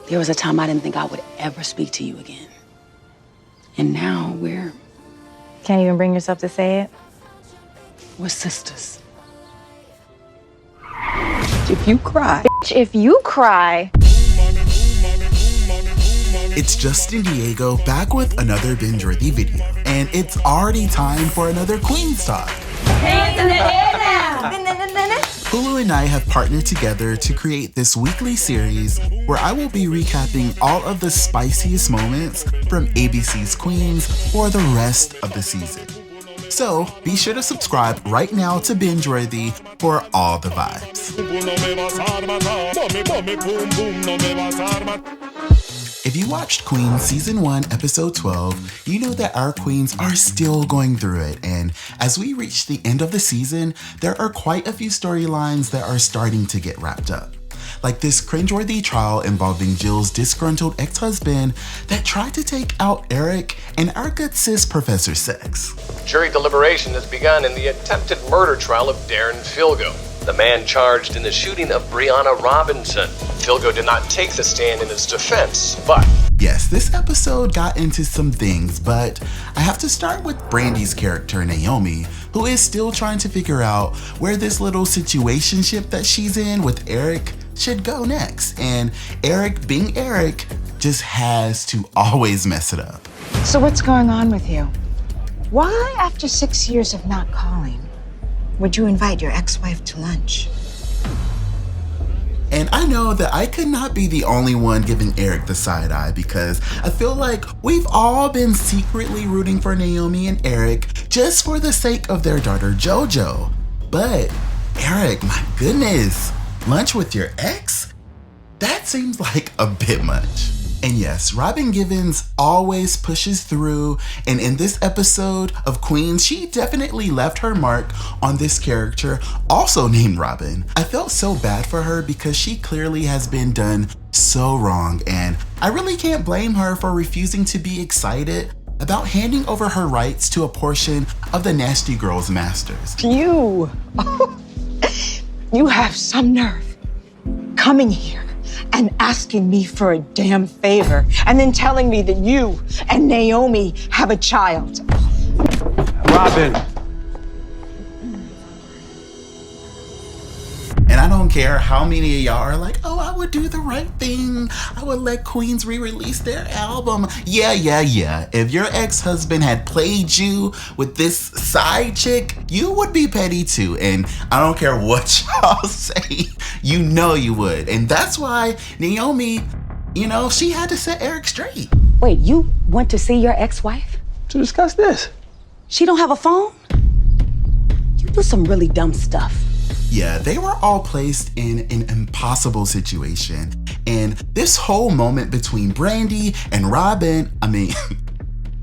There was a time I didn't think I would ever speak to you again. And now we're Can't even bring yourself to say it? sisters. If you cry. Bitch, if you cry. It's Justin Diego back with another binge-worthy video, and it's already time for another Queens Talk. Hands in the air now! Hulu and I have partnered together to create this weekly series where I will be recapping all of the spiciest moments from ABC's Queens for the rest of the season. So be sure to subscribe right now to Binge-worthy for all the vibes. If you watched Queens Season 1, Episode 12, you know that our queens are still going through it, and as we reach the end of the season, there are quite a few storylines that are starting to get wrapped up. Like this cringeworthy trial involving Jill's disgruntled ex-husband that tried to take out Eric and our good sis Professor Sex. Jury deliberation has begun in the attempted murder trial of Darren Filgo, the man charged in the shooting of Brianna Robinson. Filgo did not take the stand in his defense, but... Yes, this episode got into some things, but I have to start with Brandy's character, Naomi, who is still trying to figure out where this little situationship that she's in with Eric should go next. And Eric, being Eric, just has to always mess it up. So what's going on with you? Why, after 6 years of not calling, would you invite your ex-wife to lunch? And I know that I could not be the only one giving Eric the side eye, because I feel like we've all been secretly rooting for Naomi and Eric just for the sake of their daughter JoJo. But Eric, my goodness, lunch with your ex? That seems like a bit much. And yes, Robin Givens always pushes through, and in this episode of Queens, she definitely left her mark on this character, also named Robin. I felt so bad for her because she clearly has been done so wrong, and I really can't blame her for refusing to be excited about handing over her rights to a portion of the Nasty Girls Masters. You have some nerve coming here and asking me for a damn favor and then telling me that you and Naomi have a child. Robin. And I don't care how many of y'all are like, oh, I would do the right thing. I would let Queens re-release their album. Yeah. If your ex-husband had played you with this side chick, you would be petty too. And I don't care what y'all say, you know you would. And that's why Naomi, she had to set Eric straight. Wait, you went to see your ex-wife? To discuss this. She don't have a phone? You do some really dumb stuff. Yeah, they were all placed in an impossible situation. And this whole moment between Brandy and Robin,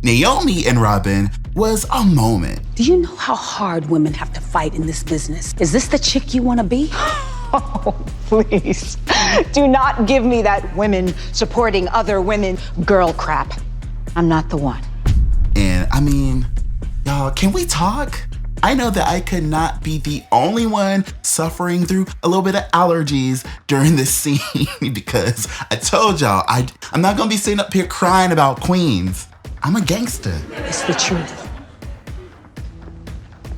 Naomi and Robin, was a moment. Do you know how hard women have to fight in this business? Is this the chick you want to be? Oh, please. Do not give me that women supporting other women girl crap. I'm not the one. And y'all, can we talk? I know that I could not be the only one suffering through a little bit of allergies during this scene because I told y'all, I'm not gonna be sitting up here crying about Queens. I'm a gangster. It's the truth.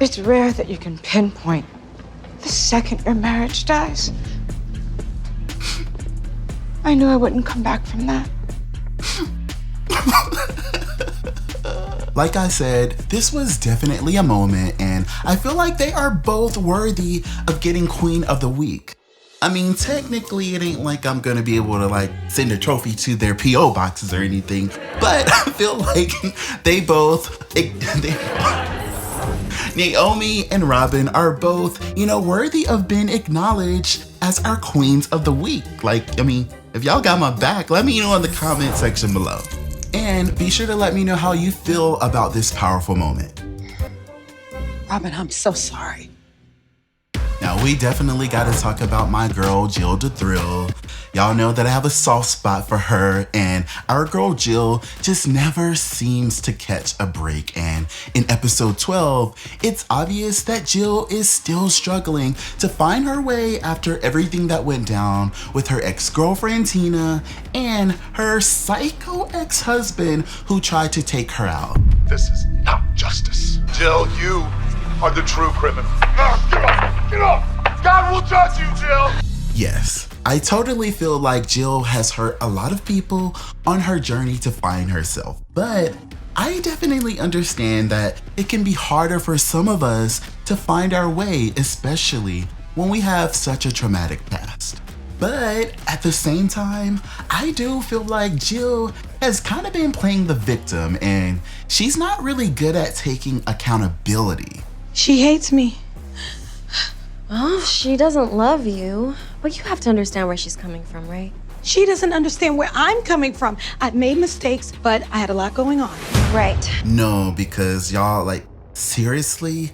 It's rare that you can pinpoint the second your marriage dies. I knew I wouldn't come back from that. Like I said, this was definitely a moment, and I feel like they are both worthy of getting Queen of the Week. Technically, it ain't like I'm gonna be able to send a trophy to their P.O. boxes or anything, but I feel like Naomi and Robin are both, worthy of being acknowledged as our Queens of the Week. If y'all got my back, let me know in the comment section below. And be sure to let me know how you feel about this powerful moment. Robin, I'm so sorry. Now, Now, we definitely got to talk about my girl, Jill the Thrill. Y'all know that I have a soft spot for her, and our girl Jill just never seems to catch a break. And in episode 12, it's obvious that Jill is still struggling to find her way after everything that went down with her ex-girlfriend Tina and her psycho ex-husband who tried to take her out. This is not justice. Jill, you are the true criminal. Get off! Get off! God will judge you, Jill! Yes, I totally feel like Jill has hurt a lot of people on her journey to find herself, but I definitely understand that it can be harder for some of us to find our way, especially when we have such a traumatic past. But at the same time, I do feel like Jill has kind of been playing the victim, and she's not really good at taking accountability. She hates me. Well, she doesn't love you, but you have to understand where she's coming from, right? She doesn't understand where I'm coming from. I've made mistakes, but I had a lot going on. Right. No, because y'all, like, seriously?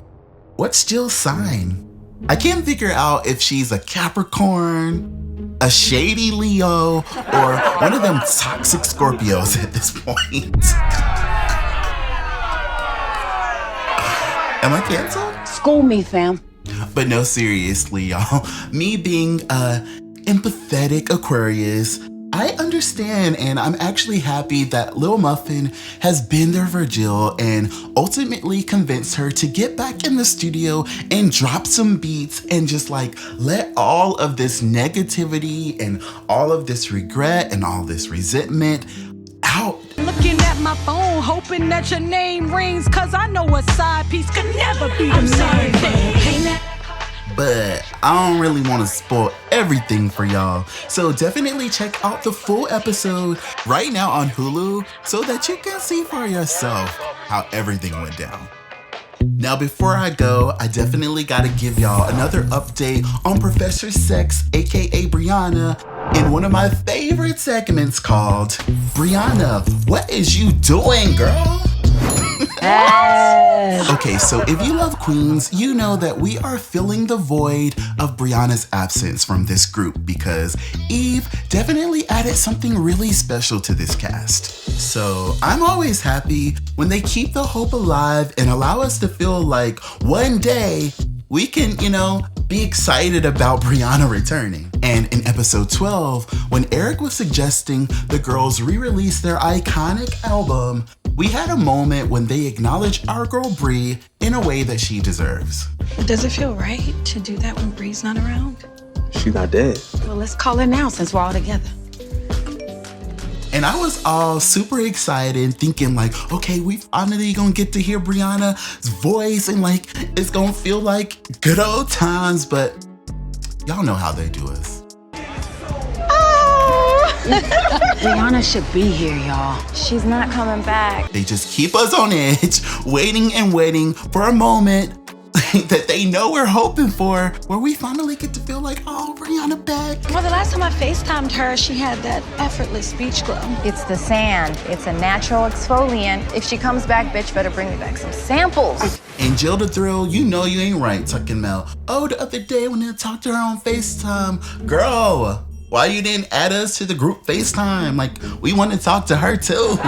What's Jill's sign? I can't figure out if she's a Capricorn, a shady Leo, or one of them toxic Scorpios at this point. Am I canceled? School me, fam. But no, seriously, y'all. Me being a empathetic Aquarius, I understand, and I'm actually happy that Lil Muffin has been there for Jill and ultimately convinced her to get back in the studio and drop some beats and just like let all of this negativity and all of this regret and all this resentment out. Looking at my phone, hoping that your name rings, cause I know a side piece could never be the same thing. But I don't really want to spoil everything for y'all. So definitely check out the full episode right now on Hulu so that you can see for yourself how everything went down. Now, before I go, I definitely gotta give y'all another update on Professor Sex, aka Brianna, in one of my favorite segments called Brianna, what is you doing, girl? Okay, so if you love Queens, you know that we are filling the void of Brianna's absence from this group because Eve definitely added something really special to this cast. So I'm always happy when they keep the hope alive and allow us to feel like one day we can, be excited about Brianna returning. And in episode 12, when Eric was suggesting the girls re-release their iconic album, we had a moment when they acknowledged our girl Bri in a way that she deserves. Does it feel right to do that when Bri's not around? She's not dead. Well, let's call her now since we're all together. And I was all super excited thinking like, okay, we finally gonna get to hear Brianna's voice and like, it's gonna feel like good old times, but y'all know how they do us. Brianna should be here, y'all. She's not coming back. They just keep us on edge, waiting and waiting for a moment that they know we're hoping for, where we finally get to feel like, oh, Brianna back. Well, the last time I FaceTimed her, she had that effortless beach glow. It's the sand. It's a natural exfoliant. If she comes back, bitch, better bring me back some samples. And Jill the Thrill, you know you ain't right, talking about, oh, the other day when I talked to her on FaceTime, girl, why you didn't add us to the group FaceTime? Like, we want to talk to her too.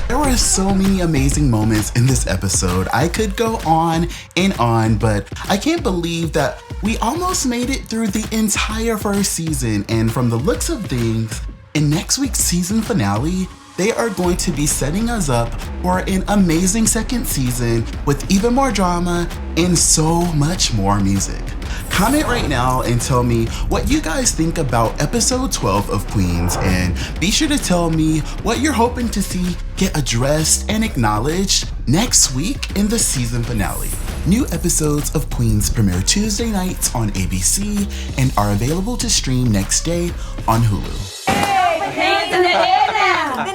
There were so many amazing moments in this episode. I could go on and on, but I can't believe that we almost made it through the entire first season. And from the looks of things, in next week's season finale, they are going to be setting us up for an amazing second season with even more drama and so much more music. Comment right now and tell me what you guys think about episode 12 of Queens, and be sure to tell me what you're hoping to see get addressed and acknowledged next week in the season finale. New episodes of Queens premiere Tuesday nights on ABC and are available to stream next day on Hulu. Hands in the air now.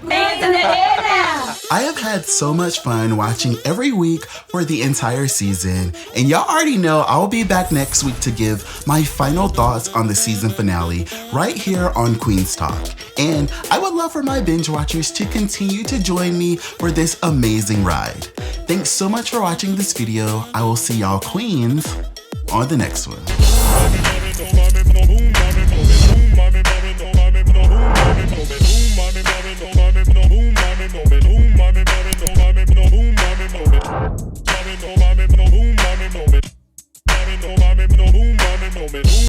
Hands in the air now. I have had so much fun watching every week for the entire season, and y'all already know I'll be back next week to give my final thoughts on the season finale right here on Queens Talk. And I would love for my binge watchers to continue to join me for this amazing ride. Thanks so much for watching this video. I will see y'all queens on the next one.